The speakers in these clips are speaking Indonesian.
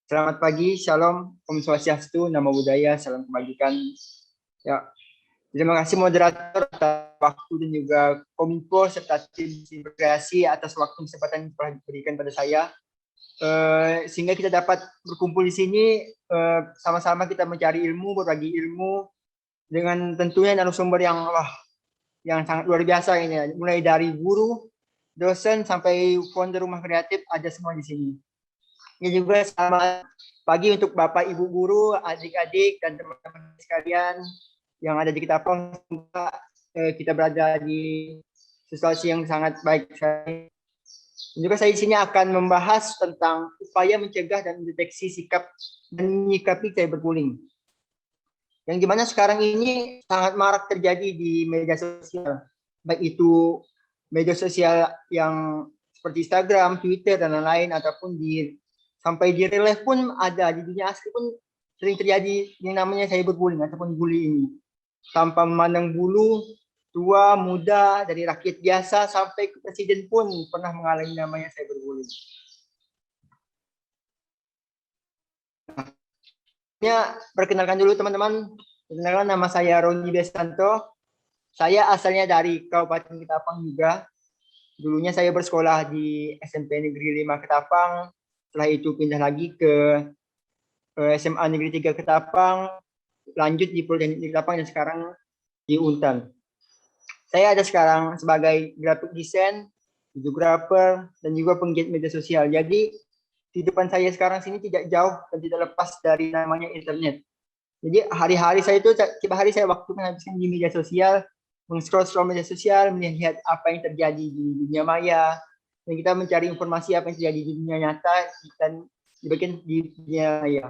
Selamat pagi, Shalom, Om Swastiastu, Namo Buddhaya, salam kebajikan. Ya, terima kasih moderator atas waktu dan juga Kominfo serta tim kreasi atas waktu kesempatan yang telah diberikan pada saya. Sehingga kita dapat berkumpul di sini sama-sama kita mencari ilmu, berbagi ilmu dengan tentunya narasumber yang sangat luar biasa ini, mulai dari guru, dosen sampai founder rumah kreatif ada semua di sini. Ini juga selamat pagi untuk Bapak Ibu guru, adik-adik dan teman-teman sekalian yang ada di Ketapang. Semoga kita berada di situasi yang sangat baik. Juga saya di sini akan membahas tentang upaya mencegah dan mendeteksi sikap dan menyikapi cyberbullying. Yang dimana sekarang ini sangat marak terjadi di media sosial, baik itu media sosial yang seperti Instagram, Twitter dan lain-lain, ataupun sampai di real life pun ada, di dunia asli pun sering terjadi yang namanya cyberbullying ataupun bully ini. Tanpa memandang bulu, tua, muda, dari rakyat biasa sampai ke presiden pun pernah mengalami namanya cyberbullying. Perkenalkan dulu teman-teman. Perkenalkan, nama saya Roni Besanto. Saya asalnya dari Kabupaten Ketapang juga. Dulunya saya bersekolah di SMP Negeri 5 Ketapang. Setelah itu pindah lagi ke SMA Negeri 3 Ketapang, lanjut di Politeknik Ketapang, dan sekarang di Untan. Saya ada sekarang sebagai graphic design, videographer, dan juga penggiat media sosial. Jadi di depan saya sekarang sini tidak jauh dan tidak lepas dari namanya internet. Jadi hari-hari saya itu tiap hari saya waktu menghabiskan di media sosial, meng-scroll media sosial, melihat apa yang terjadi di dunia maya, dan kita mencari informasi apa yang terjadi di dunia nyata dan di dunia maya.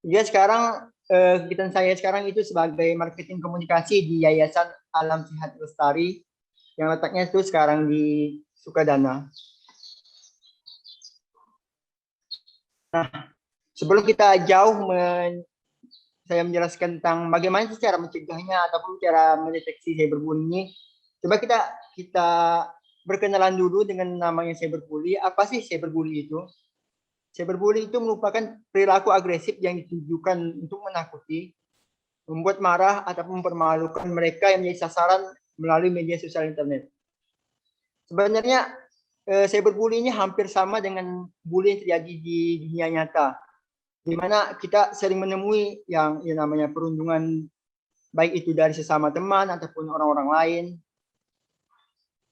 Jadi sekarang kegiatan saya sekarang itu sebagai marketing komunikasi di Yayasan Alam Sehat Lestari yang letaknya itu sekarang di Sukadana. Nah, sebelum kita jauh saya menjelaskan tentang bagaimana cara mencegahnya ataupun cara mendeteksi cyberbullying ini, coba kita berkenalan dulu dengan namanya cyberbully. Apa sih cyberbully itu? Cyberbully itu merupakan perilaku agresif yang ditujukan untuk menakuti, membuat marah ataupun mempermalukan mereka yang menjadi sasaran melalui media sosial internet. Sebenarnya cyberbully ini hampir sama dengan bully yang terjadi di dunia nyata, di mana kita sering menemui yang namanya perundungan, baik itu dari sesama teman ataupun orang-orang lain.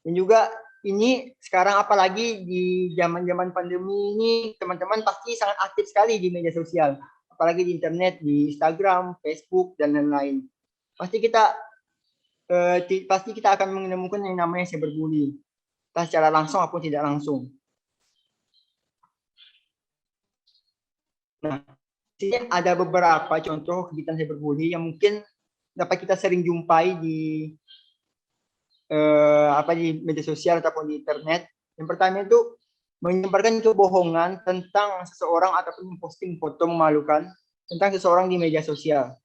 Dan juga ini sekarang apalagi di zaman-zaman pandemi ini, teman-teman pasti sangat aktif sekali di media sosial, apalagi di internet, di Instagram, Facebook, dan lain-lain. Pasti kita akan menemukan yang namanya cyberbullying, entah secara langsung maupun tidak langsung. Nah, di sini ada beberapa contoh kegiatan cyberbullying yang mungkin dapat kita sering jumpai di media sosial ataupun di internet. Yang pertama itu menyebarkan kebohongan tentang seseorang ataupun memposting foto memalukan tentang seseorang di media sosial.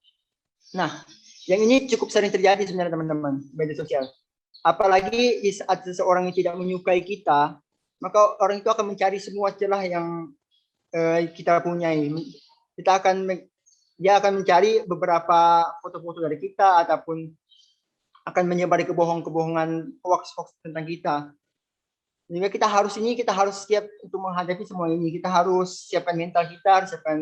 Nah, yang ini cukup sering terjadi sebenarnya teman-teman, media sosial. Apalagi di saat seseorang yang tidak menyukai kita, maka orang itu akan mencari semua celah yang kita punyai. Dia akan mencari beberapa foto-foto dari kita ataupun akan menyebar kebohongan hoax tentang kita. Sehingga kita harus siap untuk menghadapi semua ini. Kita harus siapkan mental kita, harus siapkan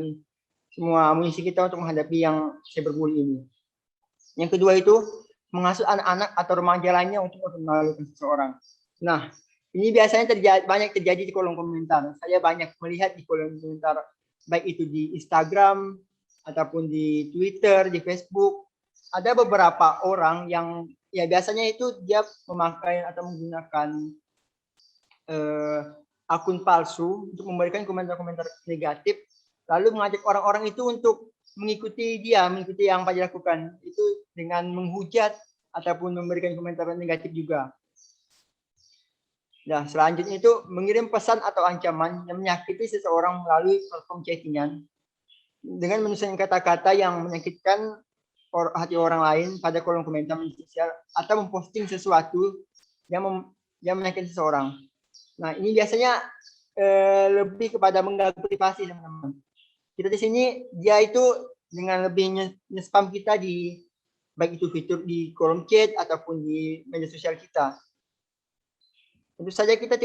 semua amunisi kita untuk menghadapi yang cyberbullying ini. Yang kedua itu mengasuh anak-anak atau remaja lainnya untuk memalukan seseorang. Nah, ini biasanya banyak terjadi di kolom komentar. Saya banyak melihat di kolom komentar, baik itu di Instagram ataupun di Twitter, di Facebook. Ada beberapa orang yang ya biasanya itu dia memakai atau menggunakan akun palsu untuk memberikan komentar-komentar negatif, lalu mengajak orang-orang itu untuk mengikuti yang Pak lakukan, itu dengan menghujat ataupun memberikan komentar negatif juga. Nah, selanjutnya itu mengirim pesan atau ancaman yang menyakiti seseorang melalui platform chattingan dengan menuliskan kata-kata yang menyakitkan hati orang lain pada kolom komentar media sosial atau memposting sesuatu yang menyakiti seseorang. Nah, ini biasanya lebih kepada mengganggu privasi teman-teman. Kita di sini dia itu dengan lebih nge-spam kita di baik itu fitur di kolom chat ataupun di media sosial kita. Tentu saja kita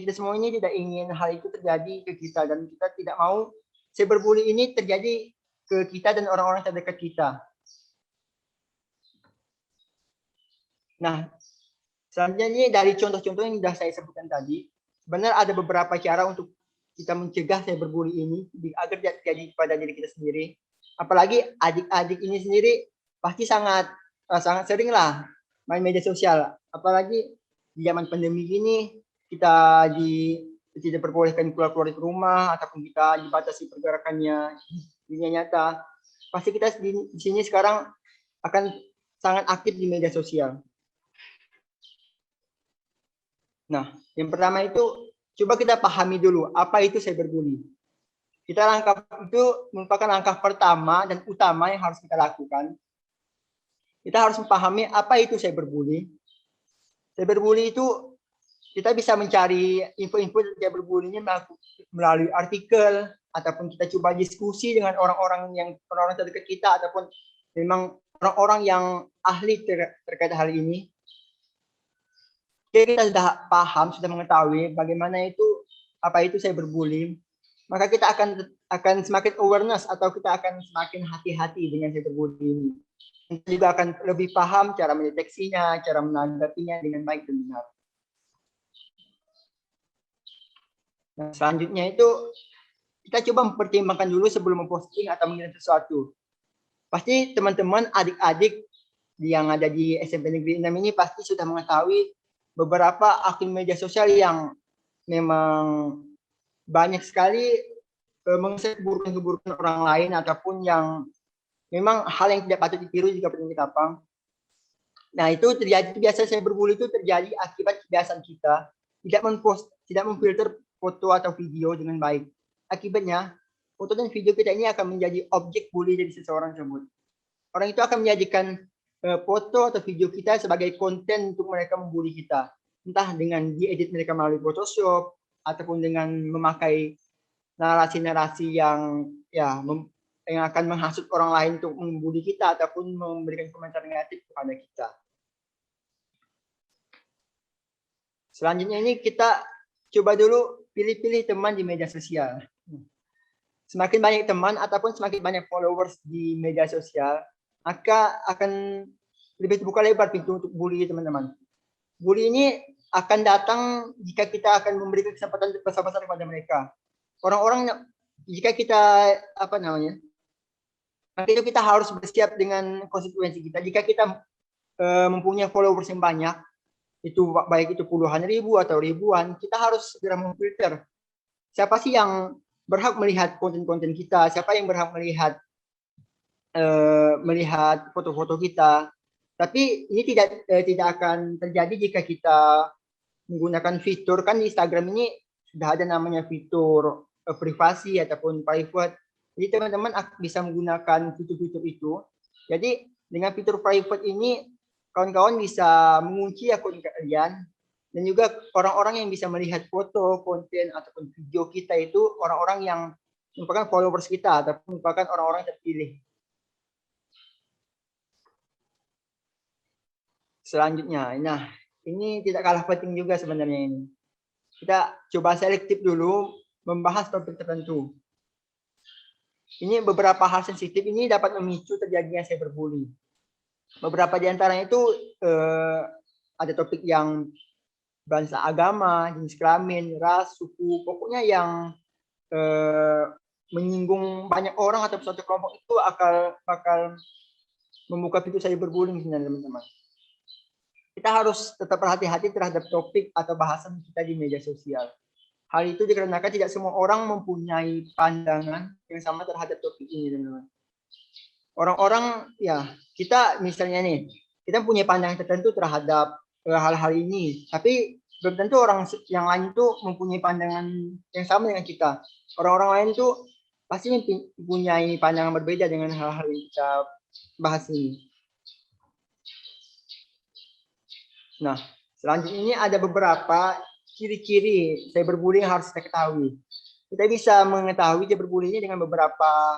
semua ini tidak ingin hal itu terjadi ke kita, dan kita tidak mau cyberbully ini terjadi ke kita dan orang-orang terdekat kita. Nah, selanjutnya ini dari contoh-contoh yang sudah saya sebutkan tadi, sebenarnya ada beberapa cara untuk kita mencegah cyberbully ini agar tidak terjadi pada diri kita sendiri. Apalagi adik-adik ini sendiri pasti sangat sering lah main media sosial. Apalagi di zaman pandemi ini kita tidak diperbolehkan keluar dari rumah ataupun kita dibatasi pergerakannya di dunia nyata. Pasti kita di sini sekarang akan sangat aktif di media sosial. Nah, yang pertama itu coba kita pahami dulu apa itu cyberbully. Langkah itu merupakan langkah pertama dan utama yang harus kita lakukan. Kita harus memahami apa itu cyberbully. Cyberbully itu kita bisa mencari info-info cyberbully-nya melalui artikel ataupun kita coba diskusi dengan orang-orang terdekat kita ataupun memang orang-orang yang ahli terkait hal ini. Jika kita sudah paham, sudah mengetahui bagaimana apa itu cyberbullying, maka kita akan semakin awareness atau kita akan semakin hati-hati dengan cyberbullying. Kita juga akan lebih paham cara mendeteksinya, cara menanggapinya dengan baik dan benar. Nah, selanjutnya itu kita coba mempertimbangkan dulu sebelum memposting atau mengirim sesuatu. Pasti teman-teman adik-adik yang ada di SMP Negeri 6 ini pasti sudah mengetahui beberapa akun media sosial yang memang banyak sekali mengusir keburukan-keburukan orang lain ataupun yang memang hal yang tidak patut ditiru jika pernah kita paham. Nah, itu terjadi biasa cyberbully itu terjadi akibat kebiasaan kita tidak memfilter foto atau video dengan baik. Akibatnya, foto dan video kita ini akan menjadi objek bully dari seseorang tersebut. Orang itu akan menjadikan foto atau video kita sebagai konten untuk mereka membuli kita. Entah dengan diedit mereka melalui Photoshop ataupun dengan memakai narasi-narasi yang akan menghasut orang lain untuk membuli kita ataupun memberikan komentar negatif kepada kita. Selanjutnya ini kita coba dulu pilih-pilih teman di media sosial. Semakin banyak teman ataupun semakin banyak followers di media sosial, maka akan lebih terbuka lebar pintu untuk bully teman-teman. Bully ini akan datang jika kita akan memberikan kesempatan besar-besar kepada mereka. Orang-orang jika kita maka itu kita harus bersiap dengan konsekuensi kita. Jika kita mempunyai followers yang banyak, baik itu puluhan ribu atau ribuan, kita harus segera memfilter siapa sih yang berhak melihat konten-konten kita, siapa yang berhak melihat foto-foto kita. Tapi ini tidak akan terjadi jika kita menggunakan fitur, kan di Instagram ini sudah ada namanya fitur privasi ataupun private. Jadi teman-teman bisa menggunakan fitur-fitur itu. Jadi dengan fitur private ini kawan-kawan bisa mengunci akun kalian, dan juga orang-orang yang bisa melihat foto, konten ataupun video kita itu orang-orang yang merupakan followers kita ataupun merupakan orang-orang terpilih. Selanjutnya, nah ini tidak kalah penting juga sebenarnya ini. Kita coba selektif dulu membahas topik tertentu. Ini beberapa hal sensitif ini dapat memicu terjadinya cyberbully. Beberapa di antaranya itu ada topik yang bangsa, agama, jenis kelamin, ras, suku, pokoknya yang menyinggung banyak orang atau suatu kelompok itu bakal membuka pintu cyberbullying sebenarnya teman-teman. Kita harus tetap berhati-hati terhadap topik atau bahasan kita di media sosial. Hal itu dikarenakan tidak semua orang mempunyai pandangan yang sama terhadap topik ini, teman-teman. Orang-orang, kita misalnya nih, kita punya pandangan tertentu terhadap hal-hal ini, tapi belum tentu orang yang lain itu mempunyai pandangan yang sama dengan kita. Orang-orang lain itu pasti mempunyai pandangan berbeda dengan hal-hal yang kita bahas ini. Nah, selanjutnya ini ada beberapa ciri-ciri cyberbullying yang harus kita ketahui. Kita bisa mengetahui cyberbullying ini dengan beberapa,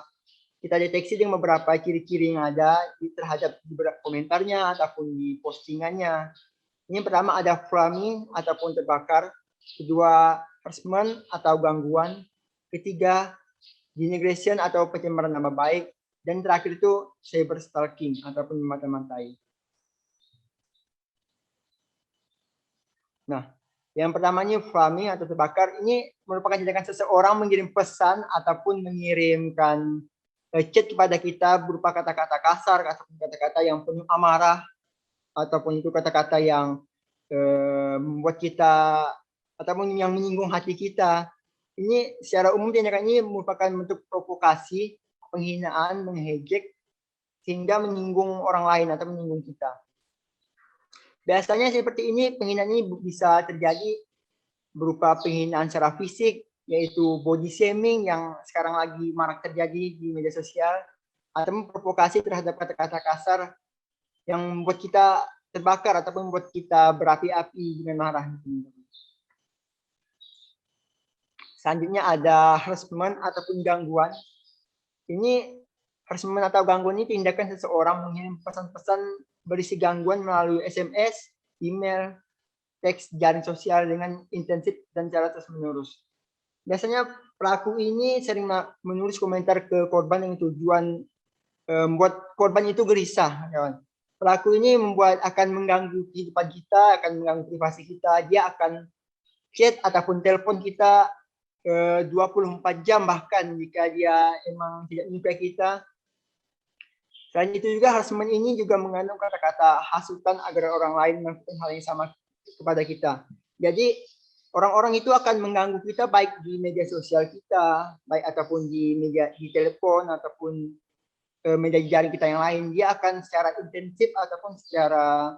kita deteksi dengan beberapa ciri-ciri yang ada terhadap di komentarnya ataupun di postingannya. Ini yang pertama ada framing ataupun terbakar, kedua harassment atau gangguan, ketiga denigration atau pencemaran nama baik, dan terakhir itu cyber stalking ataupun memata-matai. Nah, yang pertama ini framing atau terbakar, ini merupakan tindakan seseorang mengirim pesan ataupun mengirimkan chat kepada kita berupa kata-kata kasar ataupun kata-kata yang penuh amarah, ataupun itu kata-kata yang membuat kita ataupun yang menyinggung hati kita. Ini secara umum tindakan ini merupakan bentuk provokasi, penghinaan, menghejek, sehingga menyinggung orang lain atau menyinggung kita. Biasanya seperti ini, penghinaan ini bisa terjadi berupa penghinaan secara fisik, yaitu body shaming yang sekarang lagi marak terjadi di media sosial, atau provokasi terhadap kata-kata kasar yang membuat kita terbakar ataupun membuat kita berapi-api dengan marah. Selanjutnya ada harassment ataupun gangguan. Ini harassment atau gangguan ini tindakan seseorang mengirim pesan-pesan berisi gangguan melalui SMS, email, teks, jaring sosial dengan intensif dan cara terus-menerus. Biasanya pelaku ini sering menulis komentar ke korban yang tujuan membuat korban itu gelisah. Pelaku ini akan mengganggu kehidupan kita, akan mengganggu privasi kita. Dia akan chat ataupun telepon kita 24 jam bahkan jika dia emang tidak menyukai kita. Selain itu juga harassment ini juga mengandung kata-kata hasutan agar orang lain melakukan hal yang sama kepada kita. Jadi orang-orang itu akan mengganggu kita baik di media sosial kita, baik ataupun di telepon ataupun media jaring kita yang lain. Dia akan secara intensif ataupun secara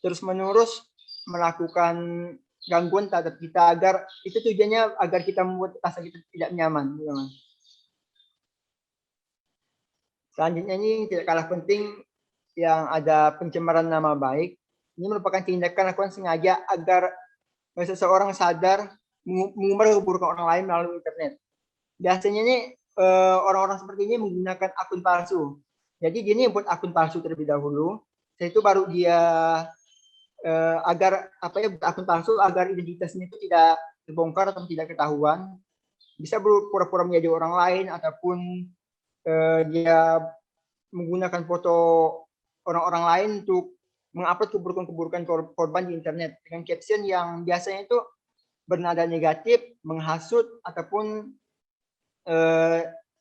terus-menerus melakukan gangguan terhadap kita agar itu tujuannya agar kita membuat rasa kita tidak nyaman. Selanjutnya ini tidak kalah penting yang ada pencemaran nama baik. Ini merupakan tindakan lakukan sengaja agar seseorang sadar mengumbar keburukan orang lain melalui internet. Biasanya ini orang-orang seperti ini menggunakan akun palsu. Jadi dia ini buat akun palsu terlebih dahulu. Setelah itu baru dia agar akun palsu agar identitasnya itu tidak terbongkar atau tidak ketahuan. Bisa pura-pura menjadi orang lain ataupun dia menggunakan foto orang-orang lain untuk mengupload keburukan-keburukan korban di internet dengan caption yang biasanya itu bernada negatif, menghasut ataupun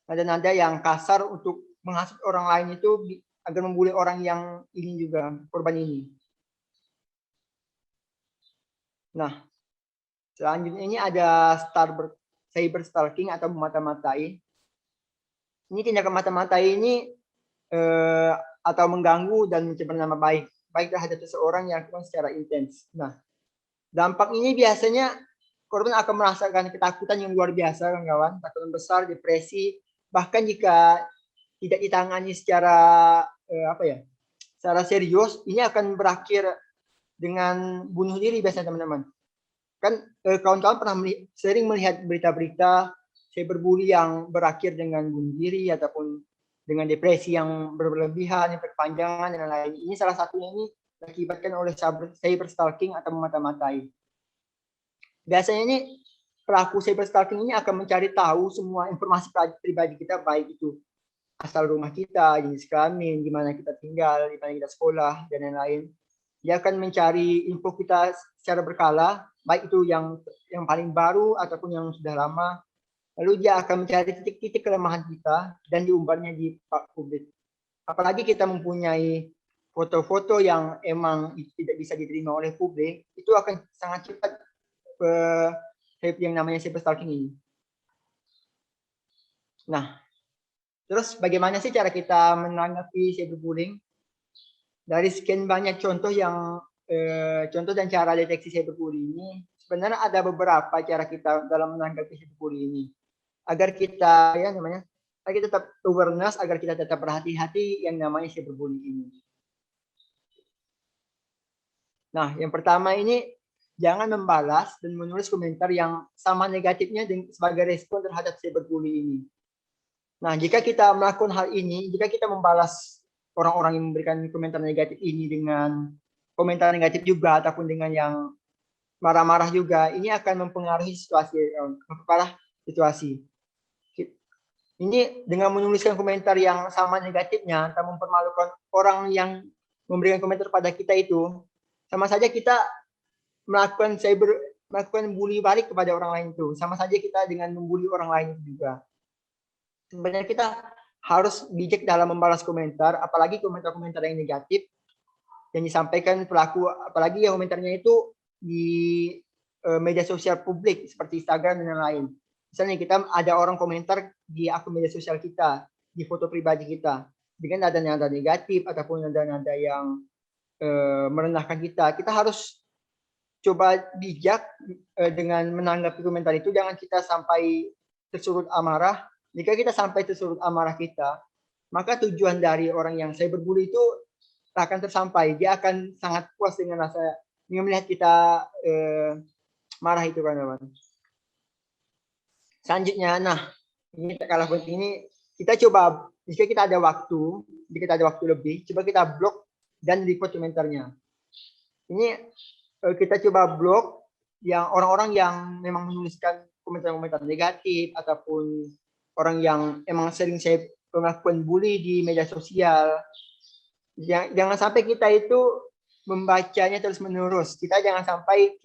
nada-nada yang kasar untuk menghasut orang lain itu agar membuli orang yang ini juga korban ini. Nah, selanjutnya ini ada cyber stalking atau memata-matai. Ini tindakan mata-matai ini atau mengganggu dan mencemar nama baik terhadap seseorang yang dilakukan secara intens. Nah, dampak ini biasanya korban akan merasakan ketakutan yang luar biasa, kawan-kawan, ketakutan besar, depresi, bahkan jika tidak ditangani secara secara serius, ini akan berakhir dengan bunuh diri biasanya, teman-teman. Kan kawan-kawan pernah sering melihat berita-berita cyberbully yang berakhir dengan bunuh diri ataupun dengan depresi yang berlebihan, yang berkepanjangan dan lain-lain. Ini salah satunya ini diakibatkan oleh cyber stalking atau memata-matai. Biasanya ini pelaku cyber stalking ini akan mencari tahu semua informasi pribadi kita, baik itu asal rumah kita, jenis kelamin, di mana kita tinggal, di mana kita sekolah dan lain-lain. Dia akan mencari info kita secara berkala, baik itu yang paling baru ataupun yang sudah lama. Lalu dia akan mencari titik-titik kelemahan kita dan diumbarnya di publik. Apalagi kita mempunyai foto-foto yang emang tidak bisa diterima oleh publik, itu akan sangat cepat yang namanya cyber stalking ini. Nah, terus bagaimana sih cara kita menanggapi cyberbullying? Dari sekian banyak contoh dan cara deteksi cyberbullying ini, sebenarnya ada beberapa cara kita dalam menanggapi cyberbullying ini. Agar kita agar kita tetap awareness, agar kita tetap berhati-hati yang namanya cyberbullying ini. Nah, yang pertama ini jangan membalas dan menulis komentar yang sama negatifnya sebagai respon terhadap cyberbully ini. Nah, jika kita melakukan hal ini, jika kita membalas orang-orang yang memberikan komentar negatif ini dengan komentar negatif juga ataupun dengan yang marah-marah juga, ini akan mempengaruhi situasi, memperparah situasi. Ini dengan menuliskan komentar yang sama negatifnya atau mempermalukan orang yang memberikan komentar pada kita itu, sama saja kita melakukan bully balik kepada orang lain itu. Sama saja kita dengan membuli orang lain juga. Sebenarnya kita harus bijak dalam membalas komentar, apalagi komentar-komentar yang negatif yang disampaikan pelaku, apalagi yang komentarnya itu di media sosial publik seperti Instagram dan lain-lain. Misalnya kita ada orang komentar di akun media sosial kita, di foto pribadi kita, dengan nada-nada negatif ataupun nada-nada yang merendahkan kita. Kita harus coba bijak dengan menanggapi komentar itu. Jangan kita sampai tersurut amarah. Jika kita sampai tersurut amarah kita, maka tujuan dari orang yang cyberbully itu akan tersampai. Dia akan sangat puas dengan melihat kita marah itu, kawan-kawan. Selanjutnya, nah ini tak kalah penting, ini kita coba, jika kita ada waktu lebih, coba kita blok dan report komentarnya. Ini kita coba blok yang orang-orang yang memang menuliskan komentar-komentar negatif ataupun orang yang emang sering saya melakukan bully di media sosial. Jangan sampai kita itu membacanya terus-menerus. Kita jangan sampai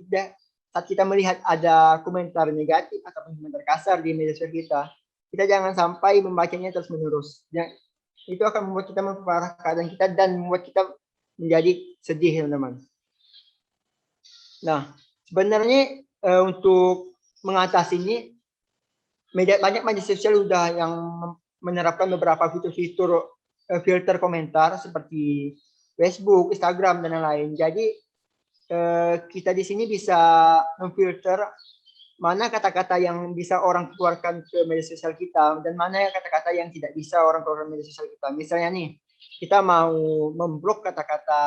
saat kita melihat ada komentar negatif ataupun komentar kasar di media sosial kita jangan sampai membacanya terus-menerus. Itu akan membuat kita memperparah keadaan kita dan membuat kita menjadi sedih, teman-teman. Nah, sebenarnya untuk mengatasi ini, banyak media sosial sudah yang menerapkan beberapa fitur filter komentar seperti Facebook, Instagram, dan lain-lain. Jadi kita di sini bisa memfilter mana kata-kata yang bisa orang keluarkan ke media sosial kita dan mana kata-kata yang tidak bisa orang keluarkan ke media sosial kita. Misalnya nih, kita mau memblok kata-kata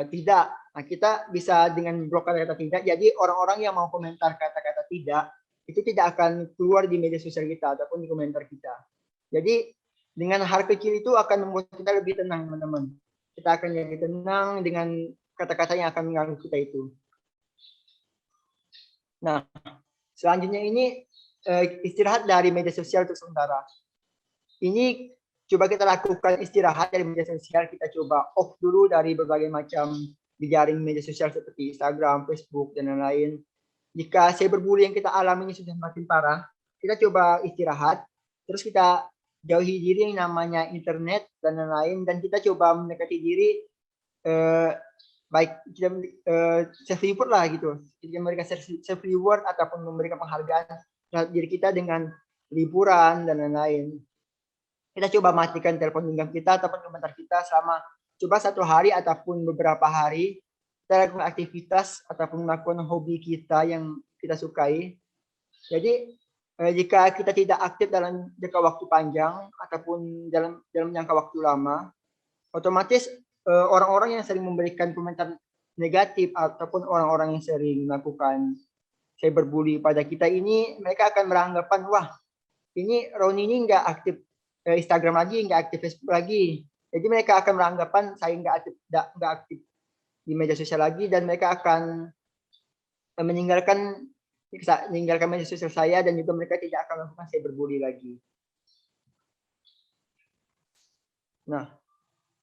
tidak. Nah, kita bisa dengan memblok kata-kata tidak. Jadi orang-orang yang mau komentar kata-kata tidak itu tidak akan keluar di media sosial kita ataupun di komentar kita. Jadi dengan hal kecil itu akan membuat kita lebih tenang, teman-teman. Kita akan lebih tenang dengan kata-kata yang akan mengganggu kita itu. Nah, selanjutnya ini istirahat dari media sosial untuk sementara. Ini coba kita lakukan istirahat dari media sosial. Kita coba off dulu dari berbagai macam jejaring media sosial seperti Instagram, Facebook, dan lain-lain. Jika cyberbully yang kita alami ini sudah makin parah, kita coba istirahat, terus kita jauhi diri yang namanya internet dan lain-lain, dan kita coba mendekati diri baik kita self reward lah gitu. Kita memberikan self reward ataupun memberikan penghargaan terhadap diri kita dengan liburan dan lain-lain. Kita coba matikan telepon genggam kita ataupun komentar kita selama coba 1 hari ataupun beberapa hari. Kita lakukan aktivitas ataupun melakukan hobi kita yang kita sukai. Jadi jika kita tidak aktif dalam jangka waktu panjang ataupun dalam jangka waktu lama, otomatis orang-orang yang sering memberikan komentar negatif ataupun orang-orang yang sering melakukan cyberbully pada kita ini, mereka akan beranggapan, wah ini Roni ini nggak aktif Instagram lagi, nggak aktif Facebook lagi. Jadi mereka akan beranggapan saya nggak aktif di media sosial lagi, dan mereka akan meninggalkan media sosial saya, dan juga mereka tidak akan melakukan cyberbully lagi. Nah,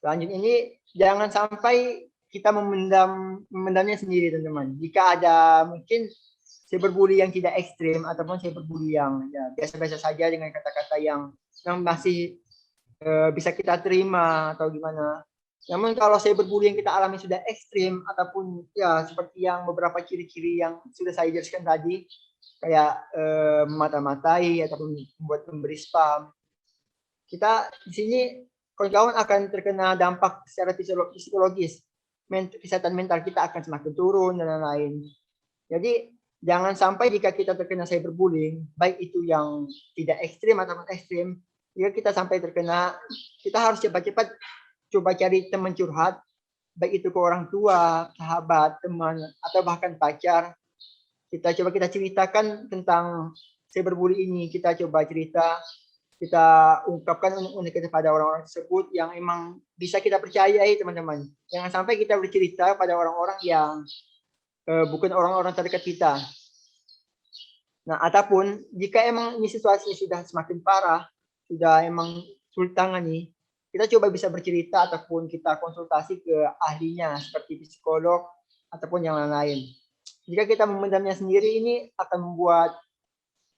selanjutnya ini jangan sampai kita memendamnya sendiri, teman-teman. Jika ada mungkin cyberbully yang tidak ekstrim ataupun cyberbully yang ya, biasa-biasa saja dengan kata-kata yang masih bisa kita terima atau gimana. Namun kalau cyberbully yang kita alami sudah ekstrim ataupun ya seperti yang beberapa ciri-ciri yang sudah saya jelaskan tadi, kayak memata-matai ataupun membuat memberi spam, kita di sini kawan-kawan akan terkena dampak secara psikologis. Kesehatan mental kita akan semakin turun dan lain-lain. Jadi jangan sampai jika kita terkena cyberbullying, baik itu yang tidak ekstrim ataupun ekstrim, jika kita sampai terkena, kita harus cepat-cepat coba cari teman curhat baik itu ke orang tua, sahabat, teman, atau bahkan pacar. Kita ceritakan tentang cyberbully ini. Kita coba cerita, kita ungkapkan unek-unek kepada orang-orang tersebut yang emang bisa kita percayai, teman-teman. Jangan sampai kita bercerita pada orang-orang yang bukan orang-orang terdekat kita. Nah, ataupun jika emang ini situasi sudah semakin parah, sudah emang sulit tangani, kita coba bisa bercerita ataupun kita konsultasi ke ahlinya seperti psikolog ataupun yang lain-lain. Jika kita memendamnya sendiri, ini akan membuat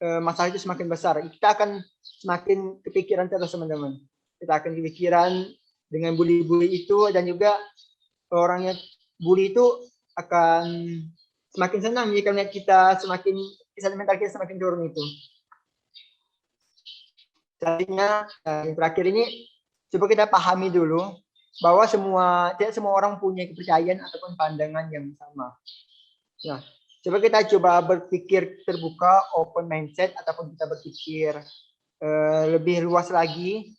masalah itu semakin besar. Kita akan semakin kepikiran terus, teman-teman. Kita akan kepikiran dengan bully-bully itu, dan juga orangnya bully itu akan semakin senang jika melihat kita semakin, kesehatan mental kita semakin turun itu. Selanjutnya, yang terakhir ini, coba kita pahami dulu bahwa tidak semua orang punya kepercayaan ataupun pandangan yang sama. Nah, kita berpikir terbuka, open mindset, ataupun kita berpikir lebih luas lagi,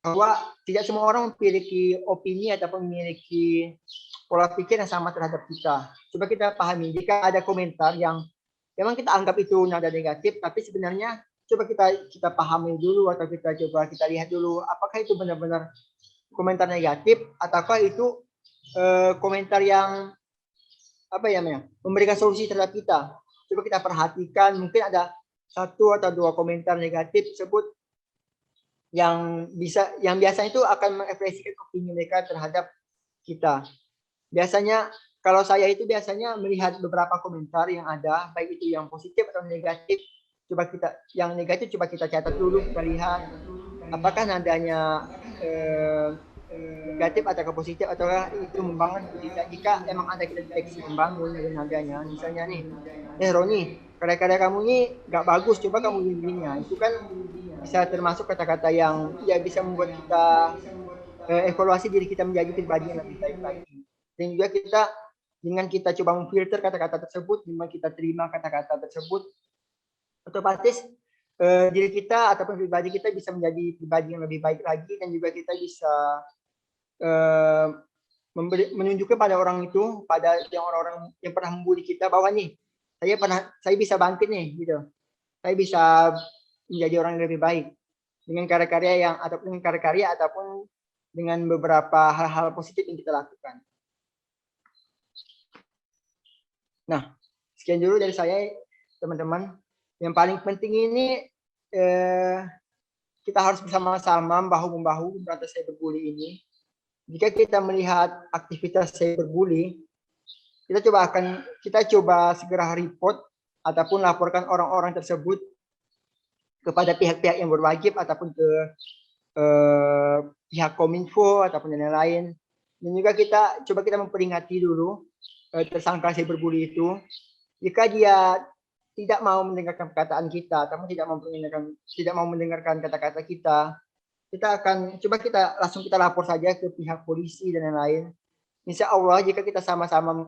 bahwa tidak semua orang memiliki opini ataupun memiliki pola pikir yang sama terhadap kita. Coba kita pahami, jika ada komentar yang memang kita anggap itu nada negatif, tapi sebenarnya coba kita pahami dulu, atau kita lihat dulu apakah itu benar-benar komentar negatif ataukah itu komentar yang memberikan solusi terhadap kita. Coba kita perhatikan, mungkin ada 1 atau 2 komentar negatif tersebut yang biasanya itu akan mengekspresikan opini mereka terhadap kita. Biasanya kalau saya itu biasanya melihat beberapa komentar yang ada, baik itu yang positif atau negatif. Yang negatif coba kita catat dulu, kita lihat apakah nadanya negatif atau positif, atau itu membangun. Jika emang ada kita deteksi membangun dari nadanya, misalnya nih, Roni, karya-karya kamu ini nggak bagus, coba kamu bimbingnya. Itu kan bisa termasuk kata-kata yang ya bisa membuat kita evaluasi diri kita menjadi pribadi yang lebih baik lagi. Dan juga dengan kita coba memfilter kata-kata tersebut, dengan kita terima kata-kata tersebut, otomatis diri kita ataupun pribadi kita bisa menjadi pribadi yang lebih baik lagi, dan juga kita bisa menunjukkan pada orang itu, pada orang-orang yang pernah membuli kita, bahwa nih saya bisa bangkit nih, gitu. Saya bisa menjadi orang yang lebih baik dengan karya-karya ataupun dengan beberapa hal-hal positif yang kita lakukan. Nah, sekian dulu dari saya, teman-teman. Yang paling penting ini kita harus bersama-sama bahu-membahu memberantas cyberbully ini. Jika kita melihat aktivitas cyberbully, kita coba segera report ataupun laporkan orang-orang tersebut kepada pihak-pihak yang berwajib, ataupun ke pihak Kominfo ataupun yang lain. Dan juga kita memperingati dulu tersangka cyberbully itu. Jika dia tidak mau mendengarkan perkataan kita, ataupun tidak mau mendengarkan kata-kata kita akan kita langsung lapor saja ke pihak polisi dan lain-lain. Insya Allah jika kita sama-sama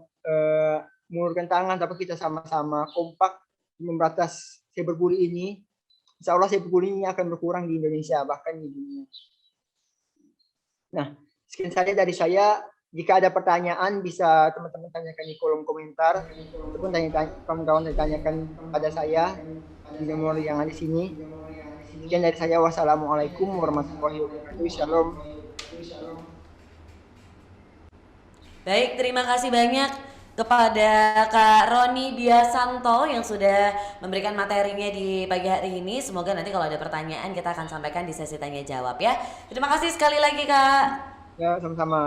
mengulurkan tangan, tapi kita sama-sama kompak memberantas cyberbully ini, insya Allah cyberbully ini akan berkurang di Indonesia, bahkan di dunia. Nah, sekian saja dari saya. Jika ada pertanyaan, bisa teman-teman tanyakan di kolom komentar, ataupun kawan-kawan tanyakan pada saya di nomor yang ada di sini. Sekian dari saya. Wassalamualaikum warahmatullahi wabarakatuh. Shalom. Baik, terima kasih banyak kepada Kak Roni Biasanto yang sudah memberikan materinya di pagi hari ini. Semoga nanti kalau ada pertanyaan kita akan sampaikan di sesi tanya jawab ya. Terima kasih sekali lagi Kak. Ya, sama-sama.